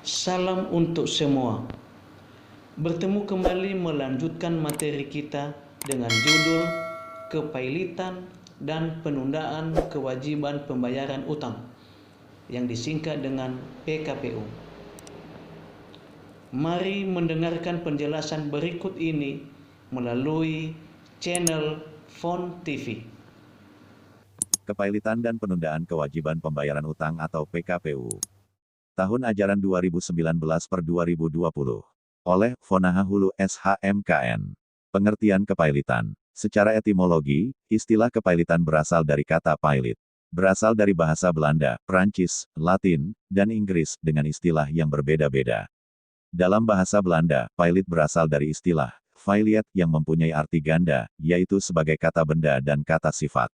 Salam untuk semua. Bertemu kembali melanjutkan materi kita dengan judul Kepailitan dan Penundaan Kewajiban Pembayaran Utang yang disingkat dengan PKPU. Mari mendengarkan penjelasan berikut ini melalui channel Fon TV. Kepailitan dan Penundaan Kewajiban Pembayaran Utang atau PKPU. Tahun ajaran 2019/2020. Oleh Fonaha Hulu SHMKN. Pengertian kepailitan. Secara etimologi, istilah kepailitan berasal dari kata pailit. Berasal dari bahasa Belanda, Prancis, Latin, dan Inggris dengan istilah yang berbeda-beda. Dalam bahasa Belanda, pailit berasal dari istilah failliet yang mempunyai arti ganda, yaitu sebagai kata benda dan kata sifat.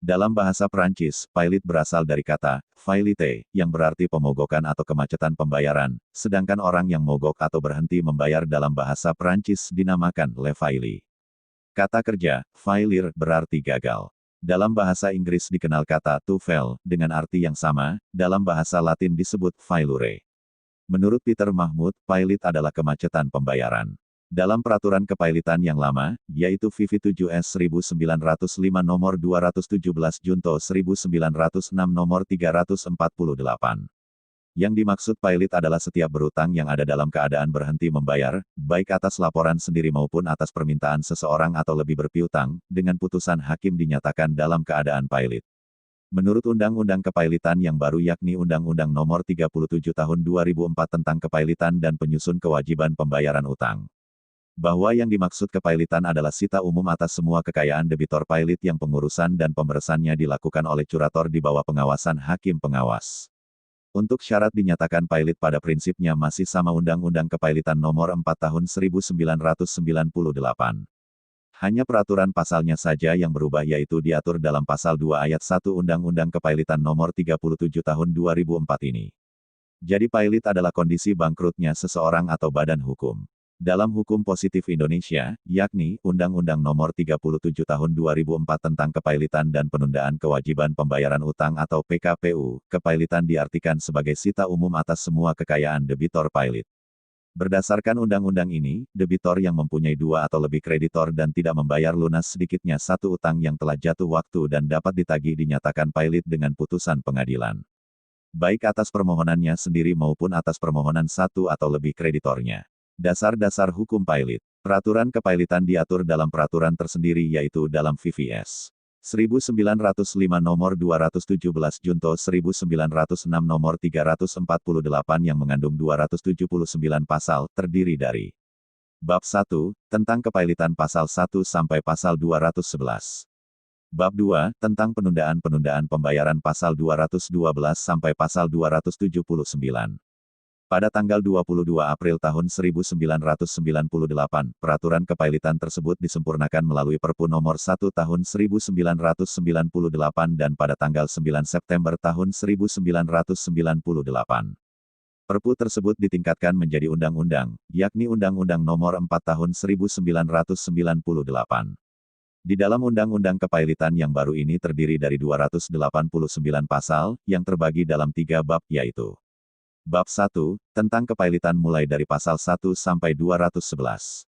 Dalam bahasa Prancis, pailit berasal dari kata faillite, yang berarti pemogokan atau kemacetan pembayaran, sedangkan orang yang mogok atau berhenti membayar dalam bahasa Prancis dinamakan le failli. Kata kerja, failure, berarti gagal. Dalam bahasa Inggris dikenal kata to fail, dengan arti yang sama, dalam bahasa Latin disebut failure. Menurut Peter Mahmud, pailit adalah kemacetan pembayaran. Dalam peraturan kepailitan yang lama, yaitu VV 7S 1905 nomor 217 Junto 1906 nomor 348. Yang dimaksud pailit adalah setiap berutang yang ada dalam keadaan berhenti membayar, baik atas laporan sendiri maupun atas permintaan seseorang atau lebih berpiutang, dengan putusan hakim dinyatakan dalam keadaan pailit. Menurut Undang-Undang Kepailitan yang baru yakni Undang-Undang Nomor 37 Tahun 2004 tentang Kepailitan dan Penyusun Kewajiban Pembayaran Utang, bahwa yang dimaksud kepailitan adalah sita umum atas semua kekayaan debitor pailit yang pengurusan dan pemberesannya dilakukan oleh curator di bawah pengawasan hakim pengawas. Untuk syarat dinyatakan pailit pada prinsipnya masih sama Undang-Undang Kepailitan Nomor 4 Tahun 1998. Hanya peraturan pasalnya saja yang berubah yaitu diatur dalam Pasal 2 Ayat 1 Undang-Undang Kepailitan Nomor 37 Tahun 2004 ini. Jadi pailit adalah kondisi bangkrutnya seseorang atau badan hukum. Dalam hukum positif Indonesia, yakni Undang-Undang Nomor 37 Tahun 2004 tentang Kepailitan dan Penundaan Kewajiban Pembayaran Utang atau PKPU, kepailitan diartikan sebagai sita umum atas semua kekayaan debitor pailit. Berdasarkan undang-undang ini, debitor yang mempunyai dua atau lebih kreditor dan tidak membayar lunas sedikitnya satu utang yang telah jatuh waktu dan dapat ditagih dinyatakan pailit dengan putusan pengadilan. Baik atas permohonannya sendiri maupun atas permohonan satu atau lebih kreditornya. Dasar-dasar hukum pailit. Peraturan kepailitan diatur dalam peraturan tersendiri yaitu dalam VVS 1905 nomor 217 Junto 1906 nomor 348 yang mengandung 279 pasal, terdiri dari Bab 1, tentang kepailitan pasal 1 sampai pasal 211. Bab 2, tentang penundaan pembayaran pasal 212 sampai pasal 279. Pada tanggal 22 April tahun 1998, peraturan kepailitan tersebut disempurnakan melalui Perpu Nomor 1 Tahun 1998 dan pada tanggal 9 September tahun 1998. Perpu tersebut ditingkatkan menjadi undang-undang, yakni Undang-Undang Nomor 4 Tahun 1998. Di dalam Undang-Undang Kepailitan yang baru ini terdiri dari 289 pasal, yang terbagi dalam 3 bab, yaitu Bab 1, tentang kepailitan mulai dari pasal 1 sampai 211.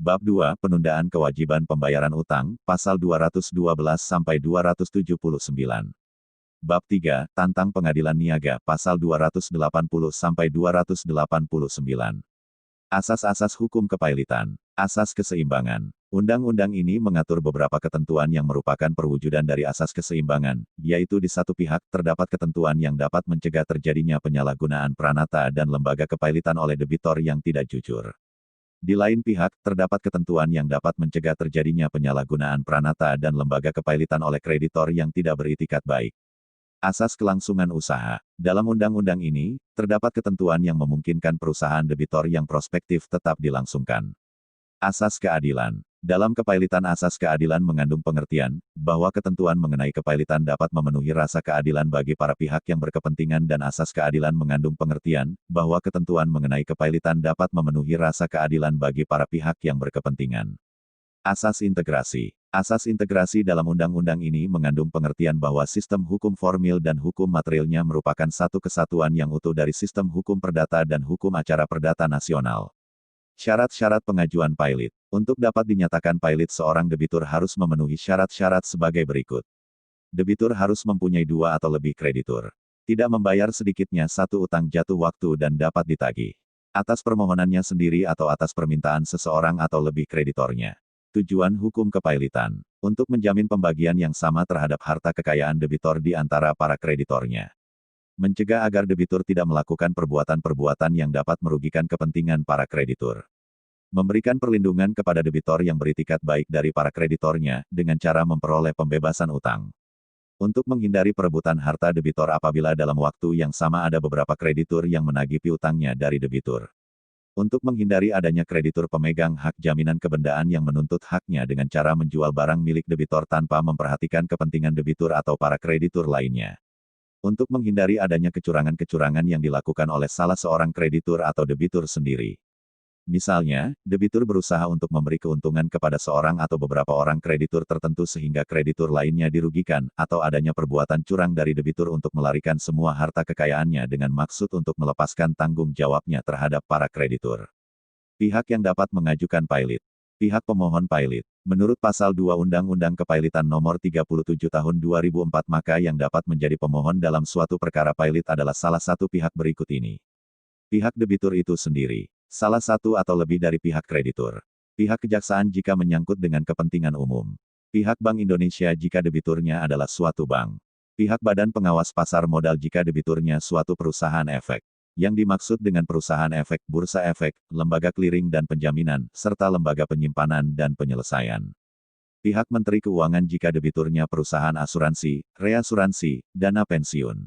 Bab 2, penundaan kewajiban pembayaran utang, pasal 212 sampai 279. Bab 3, tentang pengadilan niaga, pasal 280 sampai 289. Asas-asas hukum kepailitan. Asas keseimbangan. Undang-undang ini mengatur beberapa ketentuan yang merupakan perwujudan dari asas keseimbangan, yaitu di satu pihak, terdapat ketentuan yang dapat mencegah terjadinya penyalahgunaan peranata dan lembaga kepailitan oleh debitor yang tidak jujur. Di lain pihak, terdapat ketentuan yang dapat mencegah terjadinya penyalahgunaan peranata dan lembaga kepailitan oleh kreditor yang tidak beritikat baik. Asas kelangsungan usaha. Dalam undang-undang ini, terdapat ketentuan yang memungkinkan perusahaan debitor yang prospektif tetap dilangsungkan. Asas keadilan. Dalam kepailitan asas keadilan mengandung pengertian, bahwa ketentuan mengenai kepailitan dapat memenuhi rasa keadilan bagi para pihak yang berkepentingan dan asas keadilan mengandung pengertian, bahwa ketentuan mengenai kepailitan dapat memenuhi rasa keadilan bagi para pihak yang berkepentingan. Asas integrasi. Asas integrasi dalam undang-undang ini mengandung pengertian bahwa sistem hukum formil dan hukum materialnya merupakan satu kesatuan yang utuh dari sistem hukum perdata dan hukum acara perdata nasional. Syarat-syarat pengajuan pilot. Untuk dapat dinyatakan pilot, seorang debitur harus memenuhi syarat-syarat sebagai berikut. Debitur harus mempunyai 2 atau lebih kreditur. Tidak membayar sedikitnya 1 utang jatuh waktu dan dapat ditagih atas permohonannya sendiri atau atas permintaan seseorang atau lebih kreditornya. Tujuan hukum kepailitan untuk menjamin pembagian yang sama terhadap harta kekayaan debitor di antara para kreditornya. Mencegah agar debitur tidak melakukan perbuatan-perbuatan yang dapat merugikan kepentingan para kreditur. Memberikan perlindungan kepada debitor yang beritikat baik dari para kreditornya dengan cara memperoleh pembebasan utang. Untuk menghindari perebutan harta debitor apabila dalam waktu yang sama ada beberapa kreditur yang menagih piutangnya dari debitur. Untuk menghindari adanya kreditur pemegang hak jaminan kebendaan yang menuntut haknya dengan cara menjual barang milik debitor tanpa memperhatikan kepentingan debitur atau para kreditur lainnya. Untuk menghindari adanya kecurangan-kecurangan yang dilakukan oleh salah seorang kreditur atau debitur sendiri. Misalnya, debitur berusaha untuk memberi keuntungan kepada seorang atau beberapa orang kreditur tertentu sehingga kreditur lainnya dirugikan, atau adanya perbuatan curang dari debitur untuk melarikan semua harta kekayaannya dengan maksud untuk melepaskan tanggung jawabnya terhadap para kreditur. Pihak yang dapat mengajukan pilot. Pihak pemohon pilot. Menurut Pasal 2 Undang-Undang Kepailitan Nomor 37 Tahun 2004, maka yang dapat menjadi pemohon dalam suatu perkara pilot adalah salah satu pihak berikut ini. Pihak debitur itu sendiri. Salah satu atau lebih dari pihak kreditur. Pihak kejaksaan jika menyangkut dengan kepentingan umum. Pihak Bank Indonesia jika debiturnya adalah suatu bank. Pihak Badan Pengawas Pasar Modal jika debiturnya suatu perusahaan efek. Yang dimaksud dengan perusahaan efek, bursa efek, lembaga clearing dan penjaminan, serta lembaga penyimpanan dan penyelesaian. Pihak Menteri Keuangan jika debiturnya perusahaan asuransi, reasuransi, dana pensiun.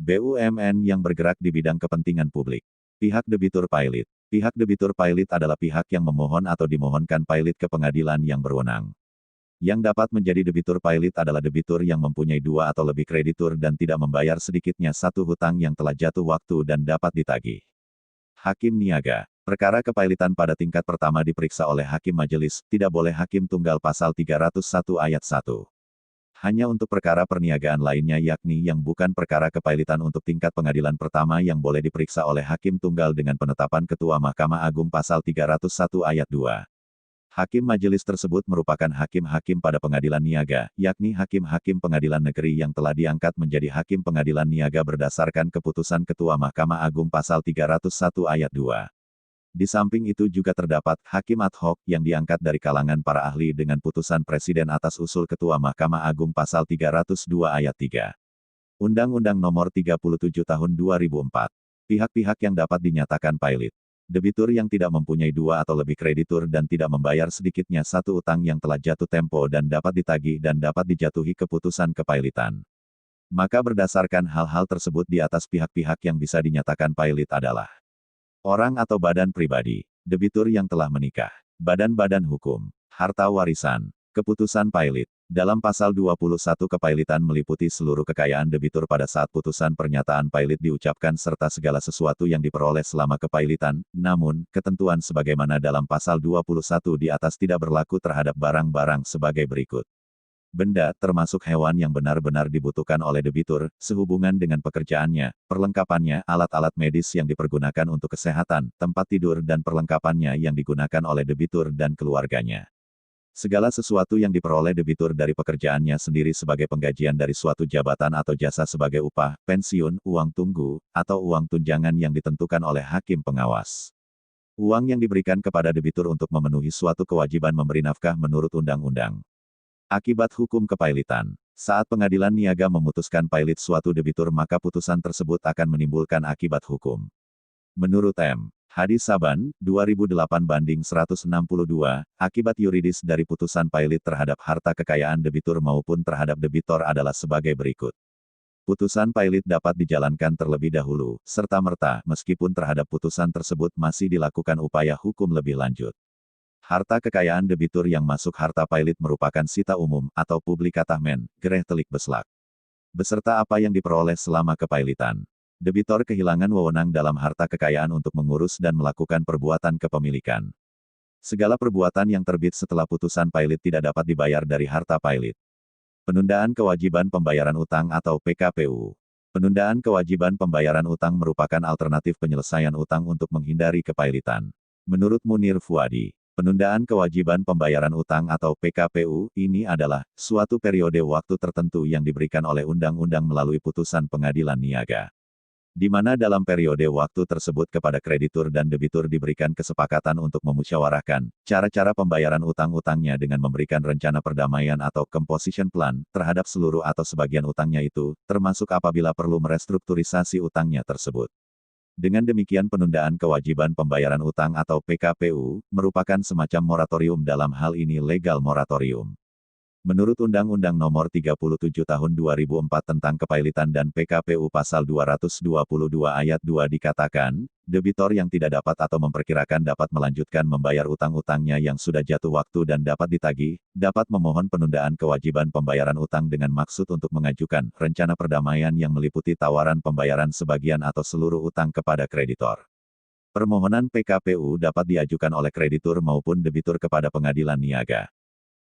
BUMN yang bergerak di bidang kepentingan publik. Pihak debitur pilot. Pihak debitur pilot adalah pihak yang memohon atau dimohonkan pilot ke pengadilan yang berwenang. Yang dapat menjadi debitur pilot adalah debitur yang mempunyai 2 atau lebih kreditur dan tidak membayar sedikitnya 1 hutang yang telah jatuh waktu dan dapat ditagih. Hakim niaga. Perkara kepailitan pada tingkat pertama diperiksa oleh hakim majelis, tidak boleh hakim tunggal pasal 301 ayat 1. Hanya untuk perkara perniagaan lainnya yakni yang bukan perkara kepailitan untuk tingkat pengadilan pertama yang boleh diperiksa oleh hakim tunggal dengan penetapan Ketua Mahkamah Agung pasal 301 ayat 2. Hakim majelis tersebut merupakan hakim-hakim pada pengadilan niaga, yakni hakim-hakim pengadilan negeri yang telah diangkat menjadi hakim pengadilan niaga berdasarkan keputusan Ketua Mahkamah Agung pasal 301 ayat 2. Di samping itu juga terdapat hakim ad hoc yang diangkat dari kalangan para ahli dengan putusan Presiden atas usul Ketua Mahkamah Agung pasal 302 ayat 3. Undang-Undang Nomor 37 Tahun 2004. Pihak-pihak yang dapat dinyatakan pilot. Debitur yang tidak mempunyai 2 atau lebih kreditur dan tidak membayar sedikitnya 1 utang yang telah jatuh tempo dan dapat ditagih dan dapat dijatuhi keputusan kepailitan. Maka berdasarkan hal-hal tersebut di atas, pihak-pihak yang bisa dinyatakan pilot adalah orang atau badan pribadi, debitur yang telah menikah, badan-badan hukum, harta warisan, keputusan pilot. Dalam pasal 21 kepailitan meliputi seluruh kekayaan debitur pada saat putusan pernyataan pilot diucapkan serta segala sesuatu yang diperoleh selama kepailitan, namun, ketentuan sebagaimana dalam pasal 21 di atas tidak berlaku terhadap barang-barang sebagai berikut. Benda, termasuk hewan yang benar-benar dibutuhkan oleh debitur, sehubungan dengan pekerjaannya, perlengkapannya, alat-alat medis yang dipergunakan untuk kesehatan, tempat tidur dan perlengkapannya yang digunakan oleh debitur dan keluarganya. Segala sesuatu yang diperoleh debitur dari pekerjaannya sendiri sebagai penggajian dari suatu jabatan atau jasa sebagai upah, pensiun, uang tunggu, atau uang tunjangan yang ditentukan oleh hakim pengawas. Uang yang diberikan kepada debitur untuk memenuhi suatu kewajiban memberi nafkah menurut undang-undang. Akibat hukum kepailitan. Saat pengadilan niaga memutuskan pilot suatu debitur maka putusan tersebut akan menimbulkan akibat hukum. Menurut M. Hadis Saban, 2008/162, akibat yuridis dari putusan pilot terhadap harta kekayaan debitur maupun terhadap debitor adalah sebagai berikut. Putusan pilot dapat dijalankan terlebih dahulu, serta-merta, meskipun terhadap putusan tersebut masih dilakukan upaya hukum lebih lanjut. Harta kekayaan debitur yang masuk harta pilot merupakan sita umum, atau publikatahmen, gerechtelijk beslag. Beserta apa yang diperoleh selama kepailitan. Debitor kehilangan wewenang dalam harta kekayaan untuk mengurus dan melakukan perbuatan kepemilikan. Segala perbuatan yang terbit setelah putusan pilot tidak dapat dibayar dari harta pilot. Penundaan kewajiban pembayaran utang atau PKPU. Penundaan kewajiban pembayaran utang merupakan alternatif penyelesaian utang untuk menghindari kepailitan. Menurut Munir Fuadi, penundaan kewajiban pembayaran utang atau PKPU ini adalah suatu periode waktu tertentu yang diberikan oleh undang-undang melalui putusan pengadilan niaga, di mana dalam periode waktu tersebut kepada kreditur dan debitur diberikan kesepakatan untuk memusyawarahkan cara-cara pembayaran utang-utangnya dengan memberikan rencana perdamaian atau composition plan terhadap seluruh atau sebagian utangnya itu, termasuk apabila perlu merestrukturisasi utangnya tersebut. Dengan demikian penundaan kewajiban pembayaran utang atau PKPU merupakan semacam moratorium, dalam hal ini legal moratorium. Menurut Undang-Undang Nomor 37 Tahun 2004 tentang Kepailitan dan PKPU Pasal 222 Ayat 2 dikatakan, debitor yang tidak dapat atau memperkirakan dapat melanjutkan membayar utang-utangnya yang sudah jatuh waktu dan dapat ditagih, dapat memohon penundaan kewajiban pembayaran utang dengan maksud untuk mengajukan rencana perdamaian yang meliputi tawaran pembayaran sebagian atau seluruh utang kepada kreditor. Permohonan PKPU dapat diajukan oleh kreditur maupun debitur kepada pengadilan niaga.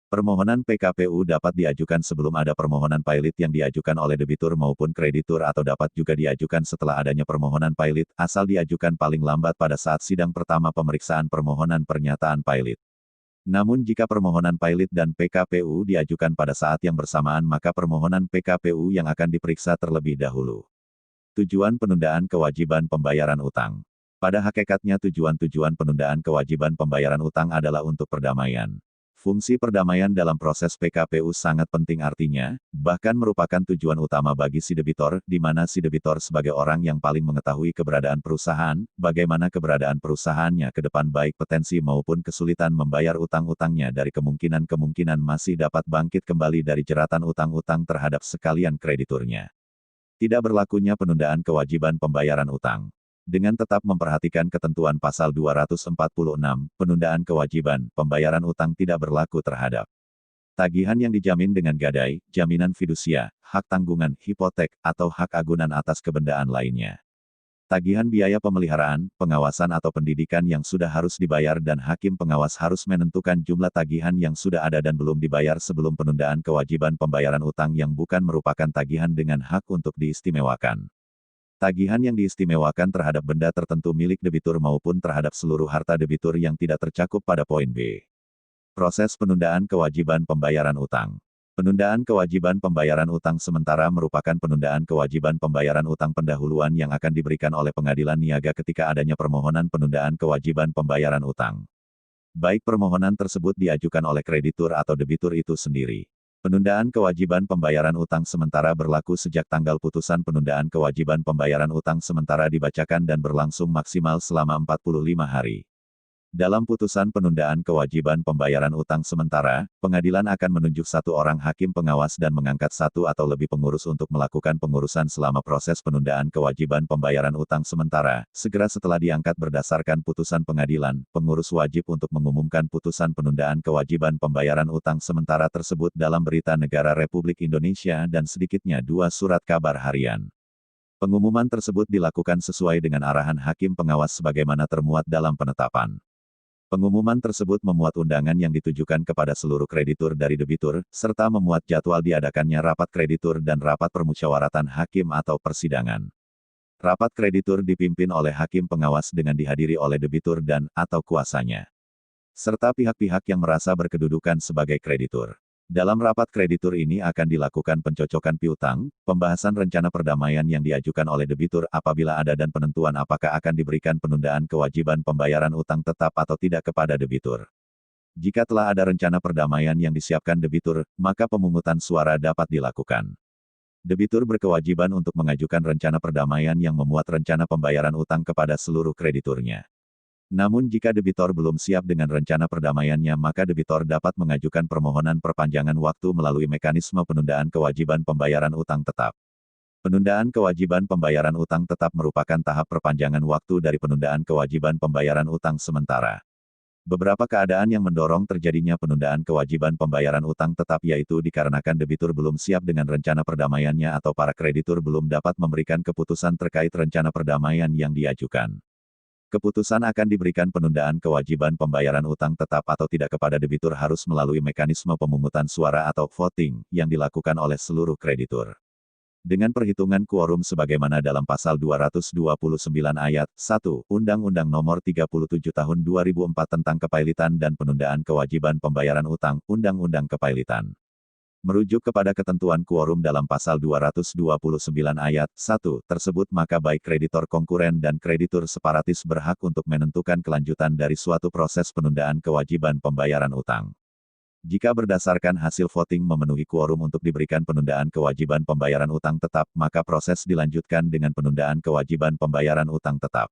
Permohonan PKPU dapat diajukan sebelum ada permohonan pilot yang diajukan oleh debitur maupun kreditur atau dapat juga diajukan setelah adanya permohonan pilot, asal diajukan paling lambat pada saat sidang pertama pemeriksaan permohonan pernyataan pilot. Namun jika permohonan pilot dan PKPU diajukan pada saat yang bersamaan maka permohonan PKPU yang akan diperiksa terlebih dahulu. Tujuan penundaan kewajiban pembayaran utang. Pada hakikatnya tujuan penundaan kewajiban pembayaran utang adalah untuk perdamaian. Fungsi perdamaian dalam proses PKPU sangat penting, artinya, bahkan merupakan tujuan utama bagi si debitor, di mana si debitor sebagai orang yang paling mengetahui keberadaan perusahaan, bagaimana keberadaan perusahaannya ke depan baik potensi maupun kesulitan membayar utang-utangnya dari kemungkinan-kemungkinan masih dapat bangkit kembali dari jeratan utang-utang terhadap sekalian krediturnya. Tidak berlakunya penundaan kewajiban pembayaran utang. Dengan tetap memperhatikan ketentuan pasal 246, penundaan kewajiban pembayaran utang tidak berlaku terhadap tagihan yang dijamin dengan gadai, jaminan fidusia, hak tanggungan, hipotek, atau hak agunan atas kebendaan lainnya. Tagihan biaya pemeliharaan, pengawasan atau pendidikan yang sudah harus dibayar dan hakim pengawas harus menentukan jumlah tagihan yang sudah ada dan belum dibayar sebelum penundaan kewajiban pembayaran utang yang bukan merupakan tagihan dengan hak untuk diistimewakan. Tagihan yang diistimewakan terhadap benda tertentu milik debitur maupun terhadap seluruh harta debitur yang tidak tercakup pada poin B. Proses penundaan kewajiban pembayaran utang. Penundaan kewajiban pembayaran utang sementara merupakan penundaan kewajiban pembayaran utang pendahuluan yang akan diberikan oleh pengadilan niaga ketika adanya permohonan penundaan kewajiban pembayaran utang. Baik permohonan tersebut diajukan oleh kreditur atau debitur itu sendiri. Penundaan kewajiban pembayaran utang sementara berlaku sejak tanggal putusan penundaan kewajiban pembayaran utang sementara dibacakan dan berlangsung maksimal selama 45 hari. Dalam putusan penundaan kewajiban pembayaran utang sementara, pengadilan akan menunjuk satu orang hakim pengawas dan mengangkat satu atau lebih pengurus untuk melakukan pengurusan selama proses penundaan kewajiban pembayaran utang sementara. Segera setelah diangkat berdasarkan putusan pengadilan, pengurus wajib untuk mengumumkan putusan penundaan kewajiban pembayaran utang sementara tersebut dalam Berita Negara Republik Indonesia dan sedikitnya 2 surat kabar harian. Pengumuman tersebut dilakukan sesuai dengan arahan hakim pengawas sebagaimana termuat dalam penetapan. Pengumuman tersebut memuat undangan yang ditujukan kepada seluruh kreditur dari debitur, serta memuat jadwal diadakannya rapat kreditur dan rapat permusyawaratan hakim atau persidangan. Rapat kreditur dipimpin oleh hakim pengawas dengan dihadiri oleh debitur dan atau kuasanya, serta pihak-pihak yang merasa berkedudukan sebagai kreditur. Dalam rapat kreditur ini akan dilakukan pencocokan piutang, pembahasan rencana perdamaian yang diajukan oleh debitur apabila ada dan penentuan apakah akan diberikan penundaan kewajiban pembayaran utang tetap atau tidak kepada debitur. Jika telah ada rencana perdamaian yang disiapkan debitur, maka pemungutan suara dapat dilakukan. Debitur berkewajiban untuk mengajukan rencana perdamaian yang memuat rencana pembayaran utang kepada seluruh krediturnya. Namun jika debitor belum siap dengan rencana perdamaiannya maka debitor dapat mengajukan permohonan perpanjangan waktu melalui mekanisme penundaan kewajiban pembayaran utang tetap. Penundaan kewajiban pembayaran utang tetap merupakan tahap perpanjangan waktu dari penundaan kewajiban pembayaran utang sementara. Beberapa keadaan yang mendorong terjadinya penundaan kewajiban pembayaran utang tetap yaitu dikarenakan debitur belum siap dengan rencana perdamaiannya atau para kreditur belum dapat memberikan keputusan terkait rencana perdamaian yang diajukan. Keputusan akan diberikan penundaan kewajiban pembayaran utang tetap atau tidak kepada debitur harus melalui mekanisme pemungutan suara atau voting yang dilakukan oleh seluruh kreditur. Dengan perhitungan quorum sebagaimana dalam pasal 229 ayat 1 Undang-Undang Nomor 37 Tahun 2004 tentang Kepailitan dan Penundaan Kewajiban Pembayaran Utang, Undang-Undang Kepailitan. Merujuk kepada ketentuan quorum dalam pasal 229 ayat 1 tersebut maka baik kreditor konkuren dan kreditur separatis berhak untuk menentukan kelanjutan dari suatu proses penundaan kewajiban pembayaran utang. Jika berdasarkan hasil voting memenuhi quorum untuk diberikan penundaan kewajiban pembayaran utang tetap, maka proses dilanjutkan dengan penundaan kewajiban pembayaran utang tetap.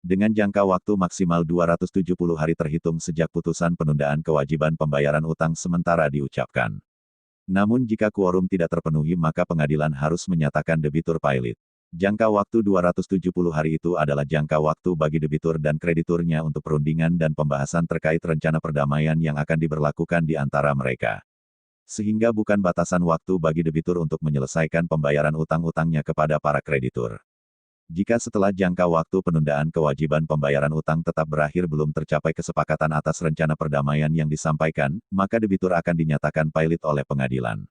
Dengan jangka waktu maksimal 270 hari terhitung sejak putusan penundaan kewajiban pembayaran utang sementara diucapkan. Namun jika quorum tidak terpenuhi maka pengadilan harus menyatakan debitur pailit. Jangka waktu 270 hari itu adalah jangka waktu bagi debitur dan krediturnya untuk perundingan dan pembahasan terkait rencana perdamaian yang akan diberlakukan di antara mereka. Sehingga bukan batasan waktu bagi debitur untuk menyelesaikan pembayaran utang-utangnya kepada para kreditur. Jika setelah jangka waktu penundaan kewajiban pembayaran utang tetap berakhir belum tercapai kesepakatan atas rencana perdamaian yang disampaikan, maka debitur akan dinyatakan pailit oleh pengadilan.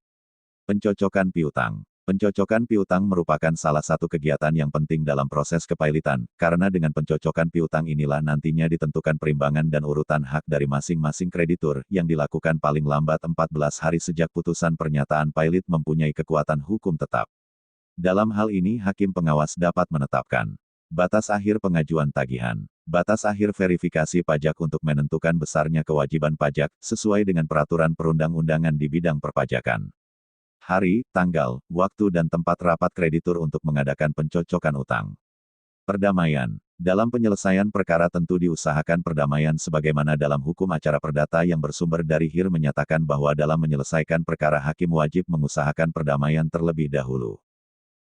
Pencocokan piutang. Pencocokan piutang merupakan salah satu kegiatan yang penting dalam proses kepailitan, karena dengan pencocokan piutang inilah nantinya ditentukan perimbangan dan urutan hak dari masing-masing kreditur, yang dilakukan paling lambat 14 hari sejak putusan pernyataan pailit mempunyai kekuatan hukum tetap. Dalam hal ini hakim pengawas dapat menetapkan batas akhir pengajuan tagihan, batas akhir verifikasi pajak untuk menentukan besarnya kewajiban pajak, sesuai dengan peraturan perundang-undangan di bidang perpajakan. Hari, tanggal, waktu dan tempat rapat kreditur untuk mengadakan pencocokan utang. Perdamaian. Dalam penyelesaian perkara tentu diusahakan perdamaian sebagaimana dalam hukum acara perdata yang bersumber dari HIR menyatakan bahwa dalam menyelesaikan perkara hakim wajib mengusahakan perdamaian terlebih dahulu.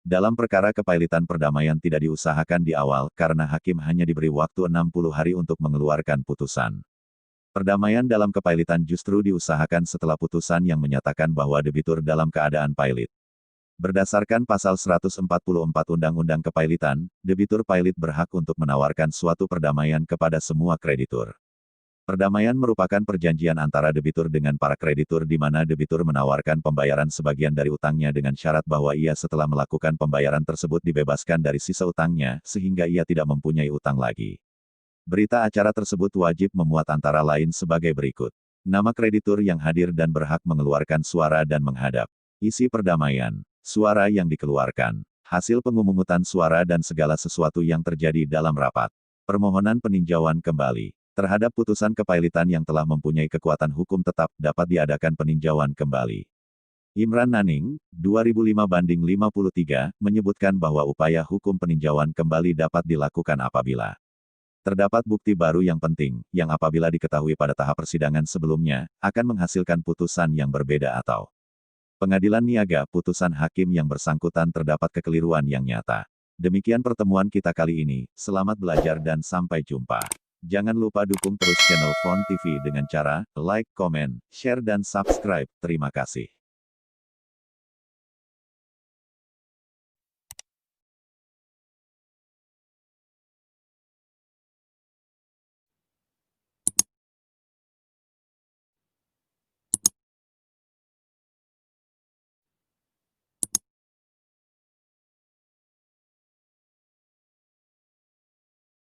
Dalam perkara kepailitan perdamaian tidak diusahakan di awal karena hakim hanya diberi waktu 60 hari untuk mengeluarkan putusan. Perdamaian dalam kepailitan justru diusahakan setelah putusan yang menyatakan bahwa debitur dalam keadaan pailit. Berdasarkan pasal 144 Undang-Undang Kepailitan, debitur pailit berhak untuk menawarkan suatu perdamaian kepada semua kreditur. Perdamaian merupakan perjanjian antara debitur dengan para kreditur di mana debitur menawarkan pembayaran sebagian dari utangnya dengan syarat bahwa ia setelah melakukan pembayaran tersebut dibebaskan dari sisa utangnya, sehingga ia tidak mempunyai utang lagi. Berita acara tersebut wajib memuat antara lain sebagai berikut. Nama kreditur yang hadir dan berhak mengeluarkan suara dan menghadap. Isi perdamaian. Suara yang dikeluarkan. Hasil pemungutan suara dan segala sesuatu yang terjadi dalam rapat. Permohonan peninjauan kembali. Terhadap putusan kepailitan yang telah mempunyai kekuatan hukum tetap dapat diadakan peninjauan kembali. Imran Naning, 2005/53, menyebutkan bahwa upaya hukum peninjauan kembali dapat dilakukan apabila terdapat bukti baru yang penting, yang apabila diketahui pada tahap persidangan sebelumnya, akan menghasilkan putusan yang berbeda atau pengadilan niaga putusan hakim yang bersangkutan terdapat kekeliruan yang nyata. Demikian pertemuan kita kali ini, selamat belajar dan sampai jumpa. Jangan lupa dukung terus channel Font TV dengan cara like, komen, share dan subscribe. Terima kasih.